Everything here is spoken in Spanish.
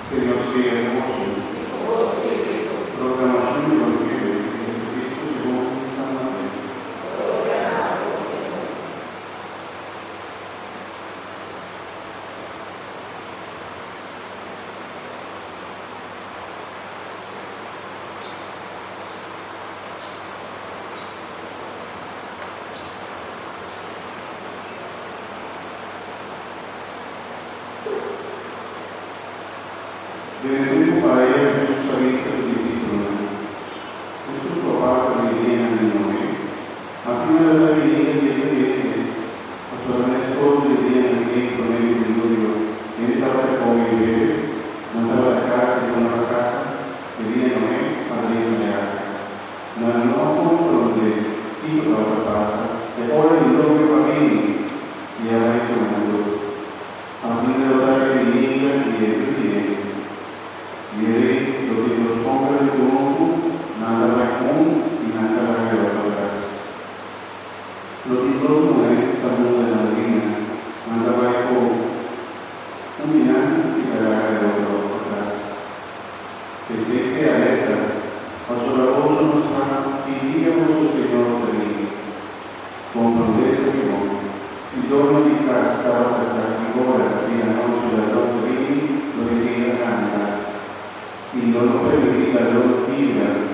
Señor sea con vosotros. Proclamación del Evangelio de Jesucristo según San Mateo. Desde el tiempo para ella Jesús había dicho a sus discípulos: estos papás dirían en Noé, así me la diría el día siguiente, los jóvenes todos dirían en el promedio del diluvio, en esta parte como vive, andaba la casa y una casa, diría Noé, padrino de agua. No punto donde hizo la otra casa, de ahora el diluvio va bien, y ahora esto ganando. Así me lo da que venía y él viene. Y él, lo que los ponga de tu ojo, nada va común y nada va a llevar atrás. Lo que todos no es también de la marina, nada va con un final y nada va a llevar atrás. Que si se alerta, a su labor nos va y diga vuestro Señor también, con prudeza que no. Si yo no me casaba hasta aquí ahora y la noche la doctrina, lo diría a andar. Y no lo permití la doctrina